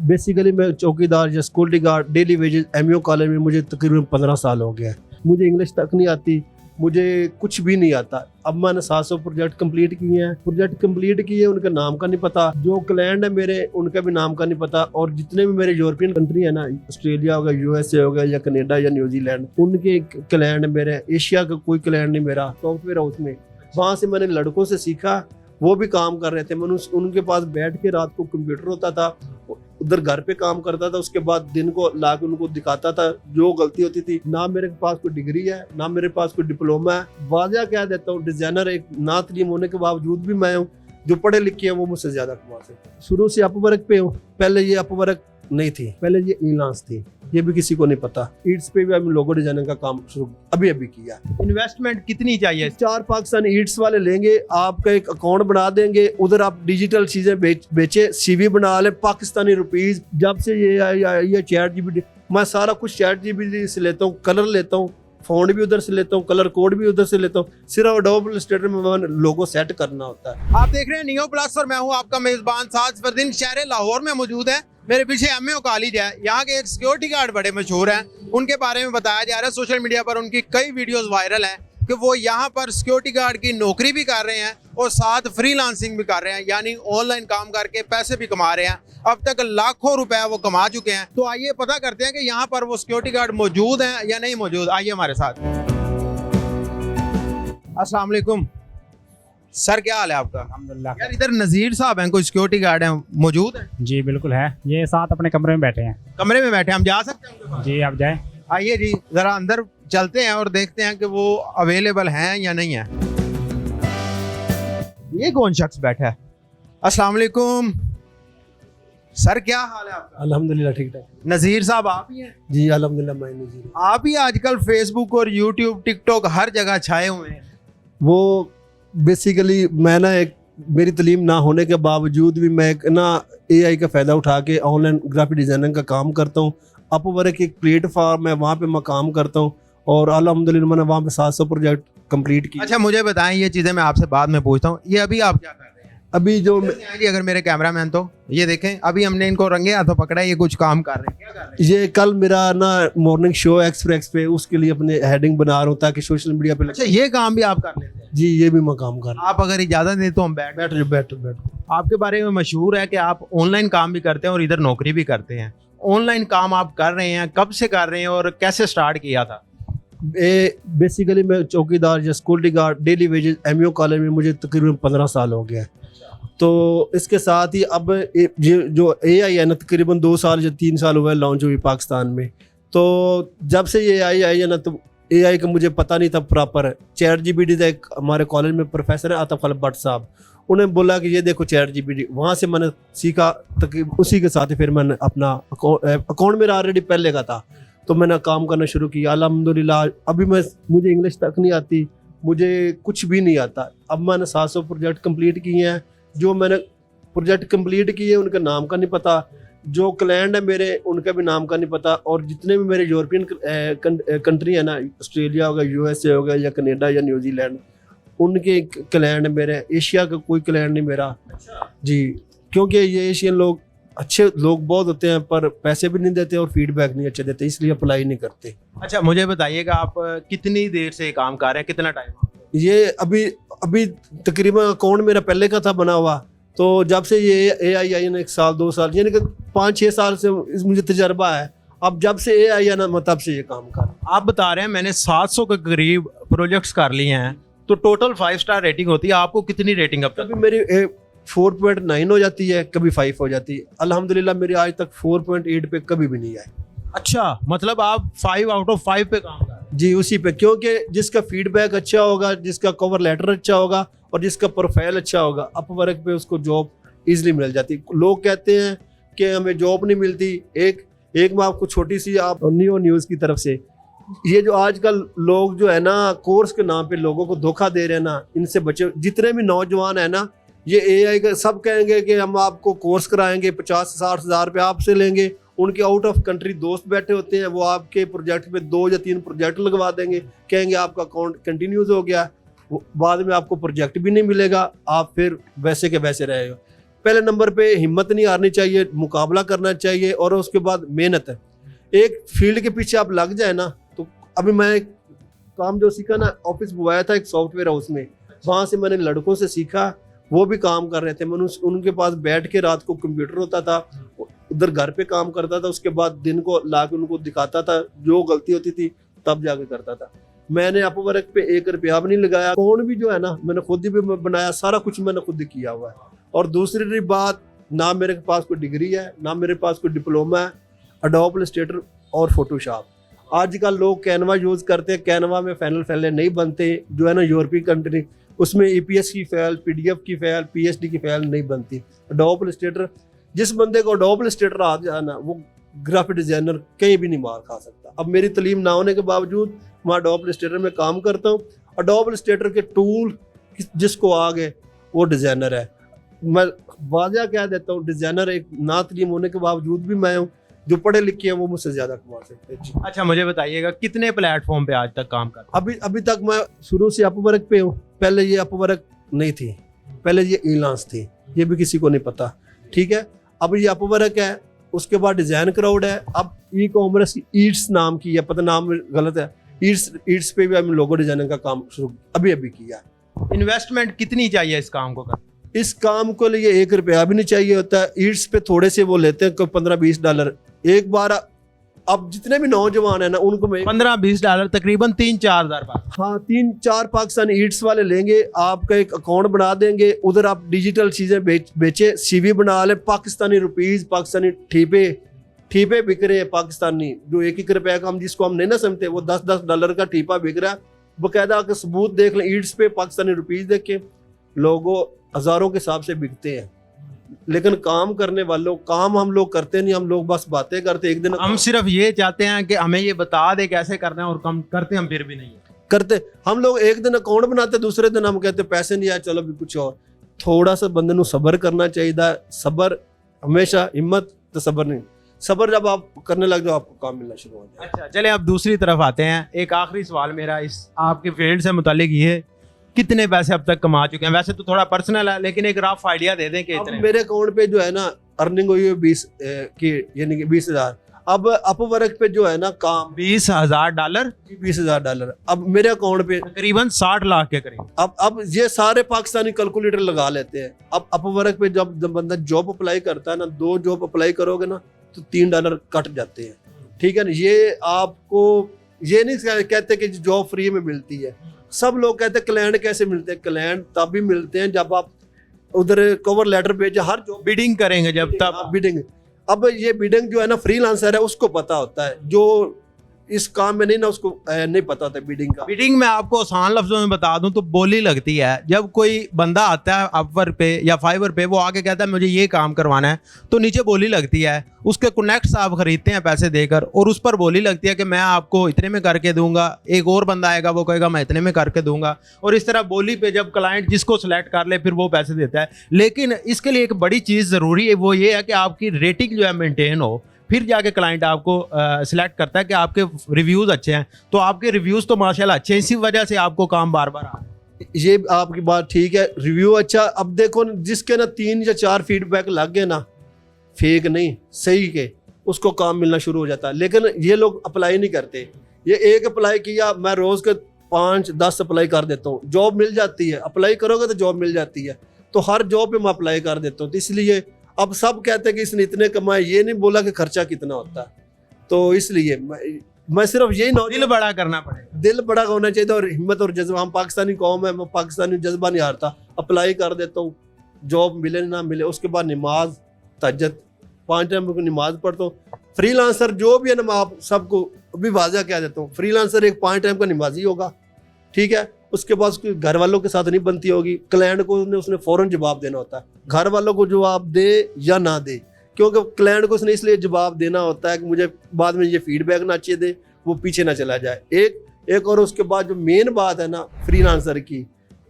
Basically मैं चौकीदार या security guard daily wages MU college में मुझे तकरीबन 15 साल हो गया है। मुझे इंग्लिश तक नहीं आती, मुझे कुछ भी नहीं आता। अब मैंने 700 प्रोजेक्ट कंप्लीट किए हैं, उनका नाम का नहीं पता। जो क्लाइंट है मेरे, उनका भी नाम का नहीं पता। और जितने भी मेरे यूरोपियन कंट्री है ना, ऑस्ट्रेलिया हो गया, यूएसए हो गया, या कनाडा या न्यूजीलैंड, उनके क्लाइंट मेरे। एशिया का कोई क्लाइंट नहीं मेरा सॉफ्टवेयर हाउस में। वहाँ से मैंने लड़कों से सीखा, वो भी काम कर रहे थे। मैंने उनके पास बैठ के रात को कंप्यूटर होता था, उधर घर पे काम करता था। उसके बाद दिन को लाके उनको दिखाता था जो गलती होती थी। ना मेरे पास कोई डिग्री है, ना मेरे पास कोई डिप्लोमा है। वाजह कह देता हूँ, डिजाइनर एक ना तलीम होने के बावजूद भी मैं हूँ। जो पढ़े लिखे हैं वो मुझसे ज्यादा कमा सकते हैं। शुरू से अपवर्क पे हूँ। पहले ये अपवर्क नहीं थी, पहले ये फ्रीलांस थी, ये भी किसी को नहीं पता। ईट्स पे भी हम लोगो डिजाइनिंग का काम शुरू अभी किया। इन्वेस्टमेंट कितनी चाहिए? 4 पाकिस्तानी ईट्स वाले लेंगे, आपका एक अकाउंट बना देंगे, उधर आप डिजिटल चीजें बेचे, सीवी बना ले पाकिस्तानी रुपीज। जब से ये चैट जीपीटी, मैं सारा कुछ चैट जीपीटी से लेता हूँ, कलर लेता हूँ, फोन भी उधर से लेता हूँ, कलर कोड भी उधर से लेता हूँ। सिर्फ एडोब इलस्ट्रेटर में लोगो सेट करना होता है। आप देख रहे हैं नियो प्लस और मैं हूं आपका मेजबान साज फरदीन। शहर लाहौर में मौजूद है। मेरे पीछे एमयू कॉलेज है। यहाँ के एक सिक्योरिटी गार्ड बड़े मशहूर हैं, उनके बारे में बताया जा रहा है। सोशल मीडिया पर उनकी कई वीडियोस वायरल हैं कि वो यहाँ पर सिक्योरिटी गार्ड की नौकरी भी कर रहे हैं और साथ फ्रीलांसिंग भी कर रहे हैं, यानी ऑनलाइन काम करके पैसे भी कमा रहे हैं। अब तक लाखों रुपए वो कमा चुके हैं। तो आइए पता करते हैं कि यहाँ पर वो सिक्योरिटी गार्ड मौजूद हैं या नहीं मौजूद। आइए हमारे साथ। अस्सलाम वालेकुम सर, क्या हाल है आपका? अल्हम्दुलिल्लाह। यार इधर नज़ीर साहब हैं, कोई सिक्योरिटी गार्ड हैं, मौजूद हैं? जी बिल्कुल है, ये साथ अपने कमरे में बैठे हैं। कमरे में बैठे हैं, हम जा सकते हैं उनके पास? जी आप जाए। आइए जी, जरा अंदर चलते हैं और देखते हैं कि वो अवेलेबल हैं या नहीं है। ये कौन शख्स बैठा है? अस्सलाम वालेकुम सर, क्या हाल है आपका? अल्हम्दुलिल्लाह ठीक ठाक। नज़ीर साहब आप ही हैं? जी अल्हम्दुलिल्लाह मैं नज़ीर। आप ही आजकल फेसबुक और यूट्यूब टिकटॉक हर जगह छाए हुए हैं। वो बेसिकली मैं ना, एक मेरी तालीम ना होने के बावजूद भी मैं एक ना एआई का फ़ायदा उठा के ऑनलाइन ग्राफिक डिज़ाइनिंग का काम करता हूँ। अपवर्क एक प्लेटफॉर्म है, वहाँ पे मैं काम करता हूँ और अल्हम्दुलिल्लाह मैंने वहाँ पे 700 प्रोजेक्ट कंप्लीट किए। अच्छा मुझे बताएं, ये चीज़ें मैं आपसे बाद में पूछता हूँ। ये अभी आप क्या कर रहे हैं? अभी जो जी अगर मेरे कैमरा मैन, तो ये देखें, अभी हमने इनको रंगे हाथों पकड़ा है, ये कुछ काम कर रहे हैं। क्या कर रहे हैं? ये कल मेरा ना मॉर्निंग शो एक्सप्रेस पे, उसके लिए अपने हेडिंग बना रहा हूँ ताकि सोशल मीडिया पे अच्छा ये काम भी आप कर लेते हैं? जी ये भी मैं काम कर रहा हूँ। आप अगर इजाज़त दें तो हम बैठ। आपके बारे में मशहूर है कि आप ऑनलाइन काम भी करते हैं और इधर नौकरी भी करते हैं। ऑनलाइन काम आप कर रहे हैं, कब से कर रहे हैं और कैसे स्टार्ट किया था? बेसिकली मैं चौकीदार या security guard daily wages MU college में मुझे तकरीबन 15 साल हो गया है। तो इसके साथ ही अब जो एआई है ना, तकरीबन 2 साल या 3 साल हुआ है लॉन्च हुई पाकिस्तान में। तो जब से ये एआई आई है ना, तो एआई का मुझे पता नहीं था प्रॉपर। चैट जीपीटी था, एक हमारे कॉलेज में प्रोफेसर है आतिफ भट्ट साहब, उन्हें बोला कि ये देखो चैट जीपीटी, वहाँ से मैंने सीखा। तकरीबन उसी के साथ ही फिर मैंने अपना अकाउंट मेरा ऑलरेडी पहले का था, तो मैंने काम करना शुरू किया अल्हम्दुलिल्लाह। अभी मुझे इंग्लिश तक नहीं आती, मुझे कुछ भी नहीं आता। अब मैंने 700 प्रोजेक्ट कंप्लीट किए हैं। जो मैंने प्रोजेक्ट कंप्लीट किए उनका नाम का नहीं पता। जो क्लाइंट है मेरे, उनका भी नाम का नहीं पता। और जितने भी मेरे यूरोपियन कंट्री है ना, ऑस्ट्रेलिया हो गया, यूएसए हो गया, या कनाडा या न्यूजीलैंड, उनके क्लाइंट मेरे। एशिया का कोई क्लाइंट नहीं मेरा। जी, क्योंकि ये एशियन लोग अच्छे लोग बहुत होते हैं पर पैसे भी नहीं देते और फीडबैक नहीं अच्छे देते, इसलिए अप्लाई नहीं करते। अच्छा मुझे बताइएगा, आप कितनी देर से काम कर रहे हैं, कितना टाइम? ये अभी तकरीबन अकाउंट मेरा पहले का था बना हुआ। तो जब से ये एआई आई ना, 1 साल 2 साल, यानी कि 5-6 साल से मुझे तजर्बा है। अब जब से एआई है ना, मैं तब से ये काम कर। आप बता रहे हैं मैंने 700 के करीब प्रोजेक्ट्स कर लिए हैं, तो टोटल 5 स्टार रेटिंग होती है। आपको कितनी रेटिंग अब तक? कभी मेरी 4.9 हो जाती है, कभी 5 हो जाती है। अल्हम्दुलिल्लाह मेरी आज तक 4.8 पे कभी भी नहीं आई। अच्छा, मतलब आप 5 आउट ऑफ 5 पे काम कर रहे हैं? जी उसी पे, क्योंकि जिसका फीडबैक अच्छा होगा, जिसका कवर लेटर अच्छा होगा और जिसका प्रोफाइल अच्छा होगा, अपवर्क पे उसको जॉब इजीली मिल जाती। लोग कहते हैं कि हमें जॉब नहीं मिलती। एक मैं आपको छोटी सी आप न्यूज़ की तरफ से, ये जो आजकल लोग जो है ना कोर्स के नाम पे लोगों को धोखा दे रहे हैं ना, इनसे बचे। जितने भी नौजवान है ना, ये एआई का सब कहेंगे कि हम आपको कोर्स कराएंगे, 50-60 हज़ार रुपये आपसे लेंगे। उनके आउट ऑफ कंट्री दोस्त बैठे होते हैं, वो आपके प्रोजेक्ट पे 2 या 3 प्रोजेक्ट लगवा देंगे, कहेंगे आपका अकाउंट कंटिन्यूज हो गया। बाद में आपको प्रोजेक्ट भी नहीं मिलेगा, आप फिर वैसे के वैसे रहेगा। पहले नंबर पे हिम्मत नहीं हारनी चाहिए, मुकाबला करना चाहिए, और उसके बाद मेहनत है। एक फील्ड के पीछे आप लग जाए ना, तो अभी मैं एक काम जो सीखा ना, ऑफिस बुलाया था एक सॉफ्टवेयर हाउस में, वहाँ से मैंने लड़कों से सीखा, वो भी काम कर रहे थे। मैंने उनके पास बैठ के रात को कंप्यूटर होता था, उधर घर पे काम करता था, उसके बाद दिन को ला के उनको दिखाता था, जो गलती होती थी तब जाके करता था। मैंने अपवर्क पे 1 रुपया भी नहीं लगाया। कौन भी जो है ना, मैंने खुद ही भी बनाया, सारा कुछ मैंने खुद ही किया हुआ है। और दूसरी बात, ना मेरे पास कोई डिग्री है, ना मेरे पास कोई डिप्लोमा है। एडोब इलस्ट्रेटर और फोटोशॉप, आजकल लोग कैनवा यूज़ करते हैं, कैनवा में फाइनल फाइलें नहीं बनते, जो है ना यूरोपीय कंट्री, उसमें EPS की फाइल, PDF की फाइल, PSD की फाइल नहीं बनती। एडोब इलस्ट्रेटर, जिस बंदे को एडोब इलस्ट्रेटर आ जाए ना, वो ग्राफिक डिज़ाइनर कहीं भी नहीं मार खा सकता। अब मेरी तालीम ना होने के बावजूद मैं एडोब इलस्ट्रेटर में काम करता हूँ। एडोब इलस्ट्रेटर के टूल जिसको आ गए वो डिज़ाइनर है। मैं वाज़ह कह देता हूँ, डिज़ाइनर एक ना तालीम होने के बावजूद भी मैं हूँ, जो पढ़े लिखे हैं वो मुझसे ज़्यादा कमा सकते हैं। जी। अच्छा, मुझे बताइएगा कितने प्लेटफॉर्म पे आज तक काम कर? अभी तक मैं शुरू से अपवर्क पे हूँ। पहले ये अपवर्क नहीं थी, पहले ये Elance थी, ये भी किसी को नहीं पता, ठीक है। अब ये अपवर्क है, उसके बाद डिज़ाइन क्राउड है, अब ई-कॉमर्स ईट्स नाम की है, पता नाम गलत है, ईट्स पे भी हम लोगो डिजाइनिंग का काम शुरू अभी किया। इन्वेस्टमेंट कितनी चाहिए इस काम को कर? इस काम को लिए 1 रुपया भी नहीं चाहिए होता है। ईट्स पे थोड़े से वो लेते हैं, कोई $15-20 एक बार। अब जितने भी नौजवान है ना, उनको मैं $15-20 तकरीबन 3-4 हज़ार। हाँ, 3-4 पाकिस्तानी ईट्स वाले लेंगे, आपका एक अकाउंट बना देंगे, उधर आप डिजिटल चीज़ें बेचे, CV बना ले, पाकिस्तानी रुपीज़, पाकिस्तानी ठीपे बिक रहे हैं पाकिस्तानी, जो 1-1 रुपया का हम जिसको हम नहीं ना समझते, वो $10 का ठीपा बिक रहा है। बाकायदा के सबूत देख लें, ईट्स पे पाकिस्तानी रुपीज़ देख के लोगों हज़ारों के हिसाब से बिकते हैं। लेकिन काम करने वालों, काम हम लोग करते नहीं, हम लोग बस बातें करते। एक दिन हम सिर्फ ये चाहते हैं कि हमें ये बता दे कैसे करना है, और कम करते हम फिर भी नहीं है करते। हम लोग एक दिन अकाउंट बनाते, दूसरे दिन हम कहते पैसे नहीं आए, चलो भी कुछ और। थोड़ा सा बंदे को सब्र करना चाहिए। सब्र हमेशा, हिम्मत तो सब्र नहीं। सब्र जब आप करने लग जाओ, आपको काम मिलना शुरू हो जाए। अच्छा, चले अब दूसरी तरफ आते हैं। एक आखिरी सवाल मेरा इस आपके फील्ड से मुतालिक ये, कितने पैसे अब तक कमा चुके हैं? वैसे तो थोड़ा पर्सनल है, लेकिन एक रफ आइडिया दे दें कि इतने। मेरे अकाउंट पे जो है ना, अर्निंग हुई है 20 की, यानी कि 20,000। अब अपवर्क पे जो है ना काम $20,000 $20,000 अब मेरे अकाउंट पे तकरीबन 60 लाख के करीब। अब ये सारे पाकिस्तानी कैलकुलेटर लगा लेते हैं। अब अपवर्क पे जब बंदा जॉब अप्लाई करता है ना, 2 जॉब अप्लाई करोगे ना तो $3 कट जाते हैं, ठीक है ना। ये आपको ये नहीं कहते कि जॉब फ्री में मिलती है। सब लोग कहते हैं क्लाइंट कैसे मिलते हैं। क्लाइंट तब भी मिलते हैं जब आप उधर कवर लेटर भेजे, हर जॉब बिडिंग करेंगे जब तब। बिडिंग, अब ये बिडिंग जो है ना, फ्रीलांसर है उसको पता होता है, जो इस काम में नहीं ना, उसको नहीं पता होता बिडिंग का। बिडिंग में आपको आसान लफ्जों में बता दूं तो बोली लगती है। जब कोई बंदा आता है अपवर्क पे या फाइवर पे, वो आके कहता है मुझे ये काम करवाना है, तो नीचे बोली लगती है। उसके कनेक्ट्स आप खरीदते हैं पैसे देकर, और उस पर बोली लगती है कि मैं आपको इतने में करके दूंगा। एक और बंदा आएगा, वो कहेगा मैं इतने में करके दूंगा, और इस तरह बोली पे जब क्लाइंट जिसको सिलेक्ट कर ले फिर वो पैसे देता है। लेकिन इसके लिए एक बड़ी चीज़ ज़रूरी है, वो ये है कि आपकी रेटिंग जो है मेंटेन हो, फिर जाके क्लाइंट आपको सिलेक्ट करता है कि आपके रिव्यूज़ अच्छे हैं। तो आपके रिव्यूज़ तो माशाल्लाह अच्छे हैं, इसी वजह से आपको काम बार बार आ रहा है। ये आपकी बात ठीक है, रिव्यू अच्छा। अब देखो जिसके ना 3 या 4 फीडबैक लग गए ना, फेक नहीं सही के, उसको काम मिलना शुरू हो जाता है। लेकिन ये लोग अप्लाई नहीं करते। ये एक अप्लाई किया, मैं रोज़ के 5-10 अप्लाई कर देता हूँ, जॉब मिल जाती है। अप्लाई करोगे तो जॉब मिल जाती है, तो हर जॉब पे मैं अप्लाई कर देता हूँ। तो इसलिए अब सब कहते हैं कि इसने इतने कमाए, ये नहीं बोला कि खर्चा कितना होता है। तो इसलिए मैं सिर्फ यही दिल बड़ा करना पड़ेगा, दिल बड़ा होना चाहिए और हिम्मत और जज्बा। हम पाकिस्तानी कौम है, मैं पाकिस्तानी जज्बा नहीं हारता। अप्लाई कर देता हूँ, जॉब मिले ना मिले, उसके बाद नमाज तहज्जुद 5 टाइम की नमाज पढ़ता हूँ। फ्रीलांसर जो भी है ना, मैं आप सबको अभी वाज़ह कह देता हूँ, फ्रीलांसर एक 5 टाइम का नमाजी होगा, ठीक है। उसके बाद उसके घर वालों के साथ नहीं बनती होगी, क्लाइंट को उसने फ़ौरन जवाब देना होता है। घर वालों को जवाब दे या ना दे, क्योंकि क्लाइंट को उसने इसलिए जवाब देना होता है कि मुझे बाद में ये फीडबैक ना अच्छे दे, वो पीछे ना चला जाए। एक और उसके बाद जो मेन बात है ना फ्रीलांसर की,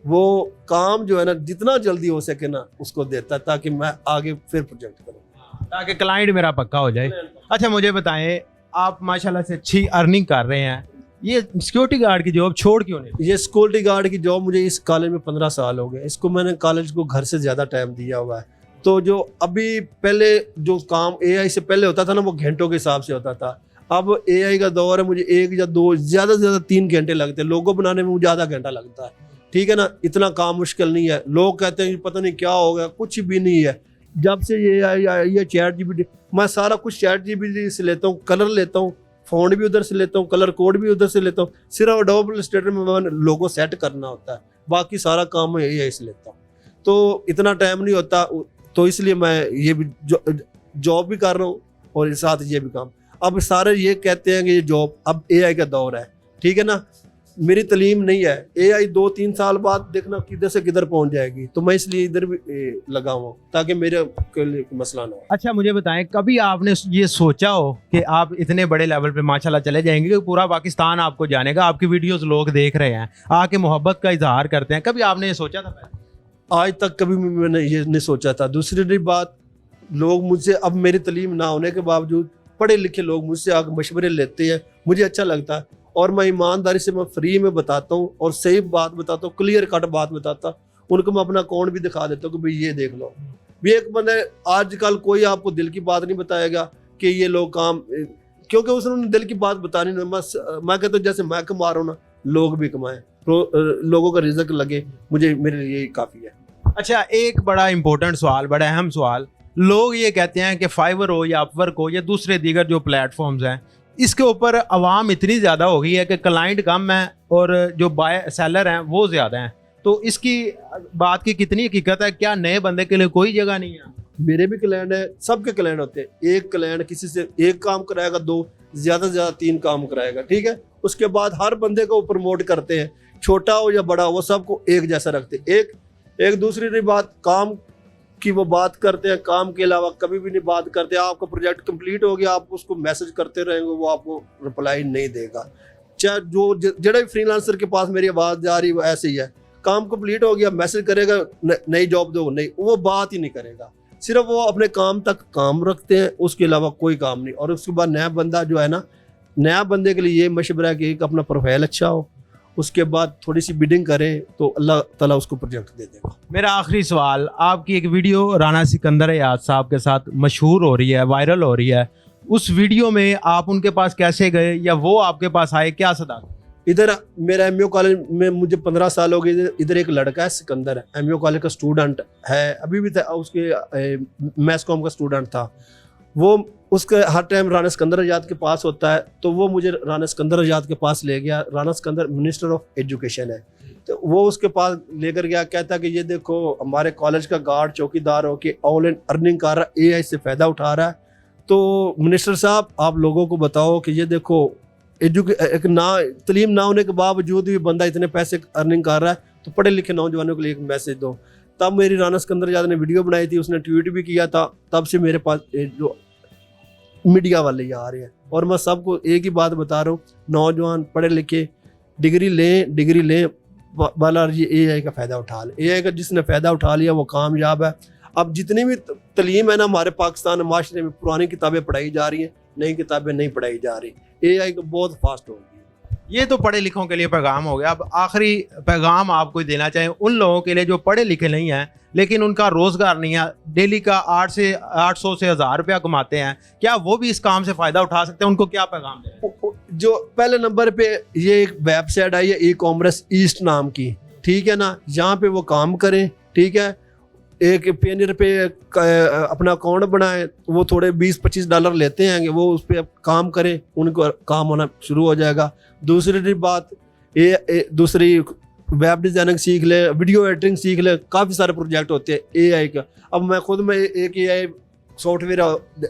वो काम जो है ना जितना जल्दी हो सके ना उसको देता है, ताकि मैं आगे फिर प्रोजेक्ट करूँ, ताकि क्लाइंट मेरा पक्का हो जाए। अच्छा, मुझे बताएं, आप माशाल्लाह से अच्छी अर्निंग कर रहे हैं, ये सिक्योरिटी गार्ड की जॉब छोड़ क्यों नहीं? ये सिक्योरिटी गार्ड की जॉब मुझे इस कॉलेज में 15 साल हो गए। इसको मैंने कॉलेज को घर से ज़्यादा टाइम दिया हुआ है। तो जो अभी पहले जो काम एआई से पहले होता था ना, वो घंटों के हिसाब से होता था। अब एआई का दौर है, मुझे 1 या 2 ज़्यादा से ज़्यादा 3 घंटे लगते हैं। लोगो बनाने में मुझे आधा घंटा लगता है, ठीक है ना। इतना काम मुश्किल नहीं है। लोग कहते हैं कि पता नहीं क्या हो गया, कुछ भी नहीं है। जब से ये आई ये चैट जीपीटी, मैं सारा कुछ चैट जीपीटी से लेता हूँ, कलर लेता हूँ, फ़ॉन्ट भी उधर से लेता हूँ, कलर कोड भी उधर से लेता हूँ। सिर्फ एडोब इलस्ट्रेटर में मैं लोगो सेट करना होता है, बाकी सारा काम मैं एआई से लेता हूँ। तो इतना टाइम नहीं होता, तो इसलिए मैं ये भी जॉब भी कर रहा हूँ और साथ ये भी काम। अब सारे ये कहते हैं कि ये जॉब, अब एआई का दौर है, ठीक है ना। मेरी तालीम नहीं है, एआई 2-3 साल बाद देखना किधर से किधर पहुंच जाएगी, तो मैं इसलिए इधर भी लगा हुआ हूँ ताकि मेरे के लिए मसला ना हो। अच्छा मुझे बताएं, कभी आपने ये सोचा हो कि आप इतने बड़े लेवल पे माशाल्लाह चले जाएंगे कि पूरा पाकिस्तान आपको जानेगा, आपकी वीडियोस लोग देख रहे हैं, आके मोहब्बत का इजहार करते हैं, कभी आपने ये सोचा था पहले? आज तक कभी मैंने ये नहीं सोचा था। दूसरी बात, लोग मुझसे, अब मेरी तालीम ना होने के बावजूद पढ़े लिखे लोग मुझसे आके मशवरे लेते हैं, मुझे अच्छा लगता है। और मैं ईमानदारी से मैं फ्री में बताता हूँ और सही बात बताता हूँ, क्लियर कट बात बताता हूँ। उनको मैं अपना अकाउंट भी दिखा देता हूँ कि भाई ये देख लो। भी एक बंदा, आजकल कोई आपको दिल की बात नहीं बताएगा कि ये लोग काम, क्योंकि उसने दिल की बात बतानी नहीं। मैं कहता हूँ जैसे मैं कमा रहा हूँ ना, लोग भी कमाएं, लोगों का रिज़्क लगे, मुझे मेरे लिए काफ़ी है। अच्छा, एक बड़ा इंपॉर्टेंट सवाल, बड़ा अहम सवाल, लोग ये कहते हैं कि फाइवर हो या अपवर्क हो या दूसरे दीगर जो प्लेटफॉर्म्स हैं, इसके ऊपर आवाम इतनी ज़्यादा हो गई है कि क्लाइंट कम है और जो बाय सेलर हैं वो ज़्यादा हैं। तो इसकी बात की कितनी हकीकत है? क्या नए बंदे के लिए कोई जगह नहीं है? मेरे भी क्लाइंट है, सबके क्लाइंट होते हैं। एक क्लाइंट किसी से एक काम कराएगा, 2 ज़्यादा से ज़्यादा 3 काम कराएगा, ठीक है। उसके बाद हर बंदे को प्रमोट करते हैं, छोटा हो या बड़ा हो, वो सबको एक जैसा रखते हैं। एक दूसरी बात, काम की वो बात करते हैं, काम के अलावा कभी भी नहीं बात करते। आपका प्रोजेक्ट कंप्लीट हो गया, आप उसको मैसेज करते रहेंगे, वो आपको रिप्लाई नहीं देगा। चाहे जो जड़ा भी फ्रीलांसर के पास मेरी आवाज़ जा रही है वो ऐसे ही है, काम कंप्लीट हो गया मैसेज करेगा, नई जॉब दो, नहीं, वो बात ही नहीं करेगा। सिर्फ वो अपने काम तक काम रखते हैं, उसके अलावा कोई काम नहीं। और उसके बाद नया बंदा जो है ना, नया बंदे के लिए ये मशवरा है कि एक अपना प्रोफाइल अच्छा हो, उसके बाद थोड़ी सी बिडिंग करें तो अल्लाह ताला उसको प्रोजेक्ट दे देगा। मेरा आखिरी सवाल, आपकी एक वीडियो राना सिकंदर याद साहब के साथ मशहूर हो रही है, वायरल हो रही है, उस वीडियो में आप उनके पास कैसे गए या वो आपके पास आए, क्या सदा? इधर मेरा एमयू कॉलेज में मुझे 15 साल हो गए। इधर एक लड़का है सिकंदर, एमयू कॉलेज का स्टूडेंट है, अभी भी था, उसके मैस कॉम का स्टूडेंट था वो। उसके हर टाइम राना सिकंदर आज़ाद के पास होता है, तो वो मुझे राना सिकंदर आज़ाद के पास ले गया। Rana Sikandar minister of education है, तो वो उसके पास लेकर गया, कहता कि ये देखो हमारे कॉलेज का गार्ड चौकीदार हो के ऑनलाइन अर्निंग कर रहा है, एआई से फ़ायदा उठा रहा है। तो मिनिस्टर साहब आप लोगों को बताओ कि ये देखो एक तालीम ना होने के बावजूद भी बंदा इतने पैसे अर्निंग कर रहा है, तो पढ़े लिखे नौजवानों के लिए एक मैसेज दो। तब मेरी राना सिकंदर आज़ाद ने वीडियो बनाई थी, उसने ट्वीट भी किया था। तब से मेरे पास जो मीडिया वाले ही आ रहे हैं, और मैं सबको एक ही बात बता रहा हूँ, नौजवान पढ़े लिखे डिग्री लें वाला ये एआई का फ़ायदा उठा ले। एआई का जिसने फ़ायदा उठा लिया वो कामयाब है। अब जितनी भी तलीम है ना हमारे पाकिस्तान माशरे में, पुरानी किताबें पढ़ाई जा रही हैं, नई किताबें नहीं पढ़ाई जा रही। एआई को बहुत फास्ट होगी। ये तो पढ़े लिखों के लिए पैगाम हो गया। अब आखिरी पैगाम आपको देना चाहें उन लोगों के लिए जो पढ़े लिखे नहीं हैं लेकिन उनका रोज़गार नहीं है, डेली का 800 से 1000 रुपया कमाते हैं, क्या वो भी इस काम से फ़ायदा उठा सकते हैं? उनको क्या पैगाम दें? जो पहले नंबर पे ये एक वेबसाइट आई है ई-कॉमर्स ईस्ट नाम की, ठीक है ना, यहाँ पे वो काम करें, ठीक है। एक पेनियर पे अपना अकाउंट बनाएं, वो थोड़े $20-25 लेते हैं, वो उस पर काम करें, उनको काम होना शुरू हो जाएगा। दूसरी बात दूसरी वेब डिज़ाइनिंग सीख ले, वीडियो एडिटिंग सीख ले, काफ़ी सारे प्रोजेक्ट होते हैं एआई का। अब मैं खुद में एक एआई सॉफ्टवेयर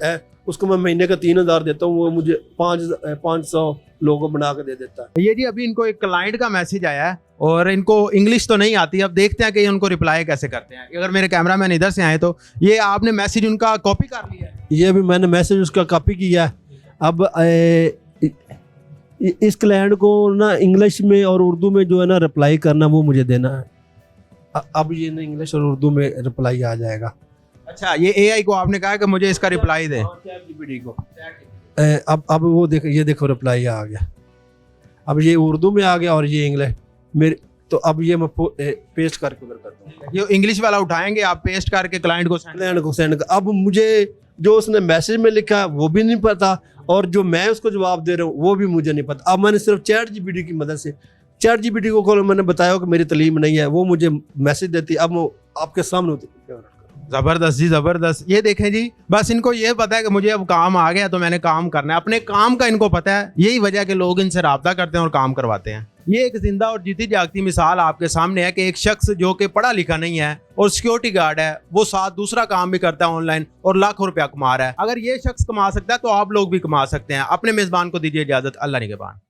है, उसको मैं महीने का 3000 देता हूँ, वो मुझे 500 लोगों बना के दे देता है। ये जी अभी इनको एक क्लाइंट का मैसेज आया है और इनको इंग्लिश तो नहीं आती, अब देखते हैं कि उनको रिप्लाई कैसे करते हैं। अगर मेरे कैमरामैन इधर से आए तो ये आपने मैसेज उनका कॉपी कर लिया है? ये भी मैंने मैसेज उसका कॉपी किया है। अब इस क्लाइंट को ना इंग्लिश में और उर्दू में जो है ना रिप्लाई करना, वो मुझे देना है। अब ये ना इंग्लिश और उर्दू में रिप्लाई आ जाएगा। अच्छा, ये एआई को आपने कहा कि मुझे इसका रिप्लाई दे को। अब वो देखो, ये देखो रिप्लाई आ गया। अब ये उर्दू में आ गया और ये इंग्लिश। तो अब ये मैं पेस्ट करके उधर करता हूँ, ये इंग्लिश वाला उठाएंगे आप, पेस्ट करके क्लाइंट को सेंड। अब मुझे जो उसने मैसेज में लिखा है वो भी नहीं पता, और जो मैं उसको जवाब दे रहा हूँ वो भी मुझे नहीं पता। अब मैंने सिर्फ चैट जीपीटी की मदद से, चैट जीपीटी को मैंने बताया कि मेरी तालीम नहीं है, वो मुझे मैसेज देती। अब वो आपके सामने होती है। जबरदस्त जी, जबरदस्त। ये देखें जी, बस इनको ये पता है कि मुझे अब काम आ गया तो मैंने काम करना है, अपने काम का इनको पता है। यही वजह है कि लोग इनसे राब्ता करते हैं और काम करवाते हैं। ये एक जिंदा और जीती जागती मिसाल आपके सामने है कि एक शख्स जो कि पढ़ा लिखा नहीं है और सिक्योरिटी गार्ड है, वो साथ दूसरा काम भी करता है ऑनलाइन और लाखों रुपया कमा रहा है। अगर ये शख्स कमा सकता है तो आप लोग भी कमा सकते हैं। अपने मेजबान को दीजिए इजाजत। अल्लाह निगहबान।